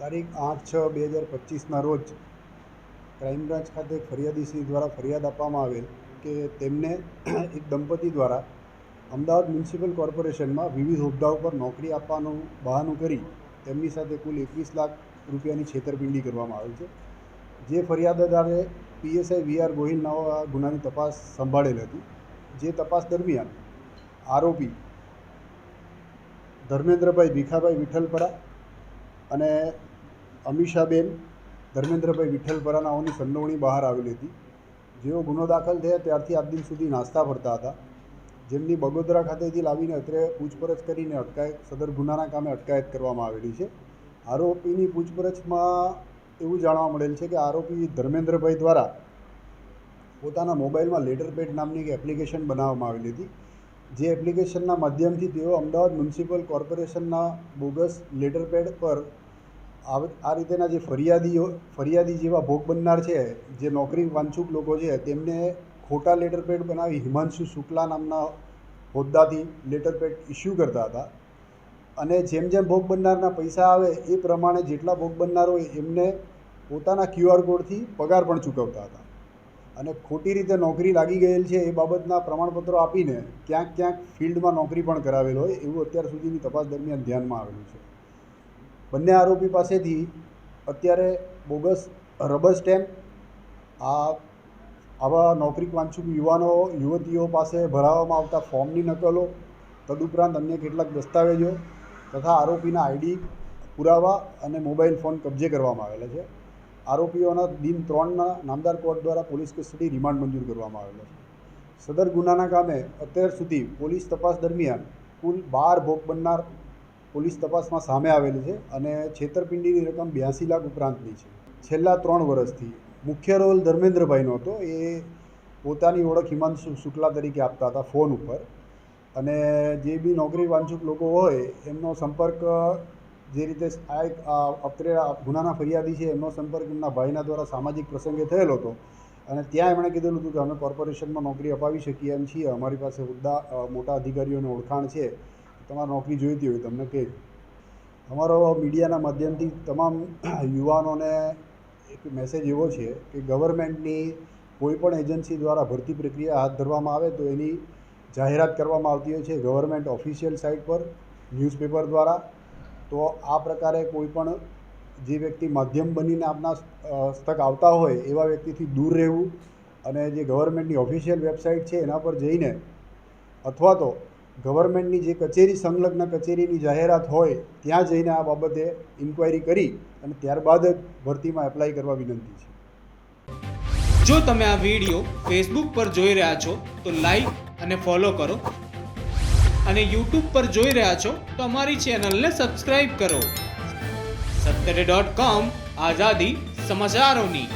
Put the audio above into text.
તારીખ 8/6/2025ના રોજ crime branch ખાતે ફરિયાદીશ્રી દ્વારા ફરિયાદ આપવામાં આવેલ કે તેમને એક દંપતી દ્વારા અમદાવાદ મ્યુનિસિપલ કોર્પોરેશનમાં વિવિધ હોદ્દાઓ પર નોકરી આપવાનું બહાનું કરી તેમની સાથે કુલ 21 લાખ રૂપિયાની છેતરપિંડી કરવામાં આવેલ છે. જે ફરિયાદદારે PSI VR ગોહિલ નામના ગુનાની તપાસ સંભાળેલ હતી. જે તપાસ દરમિયાન આરોપી ધર્મેન્દ્રભાઈ ભીખાભાઈ વિઠ્ઠલપરા અને અમીષાબેન ધર્મેન્દ્રભાઈ વિઠ્ઠલપરાનાઓની સંડોવણી બહાર આવેલી હતી. જેઓ ગુનો દાખલ થયા ત્યારથી આજ દિન સુધી નાસ્તા ફરતા હતા, જેમની બગોદરા ખાતેથી લાવીને અત્રે પૂછપરછ કરીને સદર ગુનાના કામે અટકાયત કરવામાં આવેલી છે. આરોપીની પૂછપરછમાં એવું જાણવા મળેલ છે કે આરોપી ધર્મેન્દ્રભાઈ દ્વારા પોતાના મોબાઈલમાં લેટરપેડ નામની એક એપ્લિકેશન બનાવવામાં આવેલી હતી. જે એપ્લિકેશનના માધ્યમથી તેઓ અમદાવાદ મ્યુનિસિપલ કોર્પોરેશનના બોગસ લેટરપેડ પર આ રીતેના જે ફરિયાદી જેવા ભોગ બનનાર છે, જે નોકરી વાંછુક લોકો છે, તેમને ખોટા લેટરપેડ બનાવી હિમાંશુ શુક્લા નામના હોદ્દાથી લેટરપેડ ઇસ્યુ કરતા હતા. અને જેમ જેમ ભોગ બનનારના પૈસા આવે એ પ્રમાણે જેટલા ભોગ બનનાર હોય એમને પોતાના QR કોડથી પગાર પણ ચૂકવતા હતા. અને ખોટી રીતે નોકરી લાગી ગયેલ છે એ બાબતના પ્રમાણપત્રો આપીને ક્યાંક ક્યાંક ફિલ્ડમાં નોકરી પણ કરાવેલ હોય એવું અત્યાર સુધીની તપાસ દરમિયાન ધ્યાનમાં આવેલું છે. બંને આરોપી પાસેથી અત્યારે બોગસ રબર સ્ટેમ્પ, આવા નોકરી વાંછુક યુવતીઓ પાસે ભરાવવામાં આવતા ફોર્મની નકલો, તદુપરાંત અન્ય કેટલાક દસ્તાવેજો તથા આરોપીના ID પુરાવા અને મોબાઈલ ફોન કબજે કરવામાં આવેલા છે. આરોપીઓના દિન 3ના નામદાર કોર્ટ દ્વારા પોલીસ કસ્ટડી રિમાન્ડ મંજૂર કરવામાં આવેલા છે. સદર ગુનાના કામે અત્યાર સુધી પોલીસ તપાસ દરમિયાન કુલ 12 ભોગ બનનાર પોલીસ તપાસમાં સામે આવેલી છે અને છેતરપિંડીની રકમ 82 લાખ ઉપરાંતની છે. છેલ્લા 3 વર્ષથી મુખ્ય રોલ ધર્મેન્દ્રભાઈનો હતો. એ પોતાની ઓળખ હિમાંશુ શુક્લા તરીકે આપતા હતા ફોન ઉપર, અને જે બી નોકરી વાંછુક લોકો હોય એમનો સંપર્ક જે રીતે અત્રે ગુનાના ફરિયાદી છે એમનો સંપર્ક એમના ભાઈના દ્વારા સામાજિક પ્રસંગે થયેલો હતો. અને ત્યાં એમણે કીધેલું હતું કે અમે કોર્પોરેશનમાં નોકરી અપાવી શકીએ એમ છીએ, અમારી પાસે હોદ્દા મોટા અધિકારીઓને ઓળખાણ છે, તમારે નોકરી જોઈતી હોય તમને કહે. અમારો મીડિયાના માધ્યમથી તમામ યુવાનોને એક મેસેજ એવો છે કે ગવર્મેન્ટની કોઈપણ એજન્સી દ્વારા ભરતી પ્રક્રિયા હાથ ધરવામાં આવે તો એની જાહેરાત કરવામાં આવતી હોય છે ગવર્મેન્ટ ઓફિશિયલ સાઇટ પર, ન્યૂઝપેપર દ્વારા. તો આ પ્રકારે કોઈપણ જે વ્યક્તિ માધ્યમ બનીને આપના હસ્તક આવતા હોય એવા વ્યક્તિથી દૂર રહેવું, અને જે ગવર્મેન્ટની ઓફિશિયલ વેબસાઇટ છે એના પર જઈને અથવા તો ગવર્મેન્ટની જે કચેરી સંલગ્ન કચેરીની જાહેરાત હોય ત્યાં જઈને આ બાબતે ઇન્ક્વાયરી કરી અને ત્યારબાદ જ ભરતીમાં એપ્લાય કરવા વિનંતી છે. જો તમે આ વિડીયો ફેસબુક પર જોઈ રહ્યા છો તો લાઈક અને ફોલો કરો, અને YouTube પર જોઈ રહ્યા છો તો અમારી ચેનલને સબસ્ક્રાઇબ કરો. 7day.com આઝાદી સમાચારોની.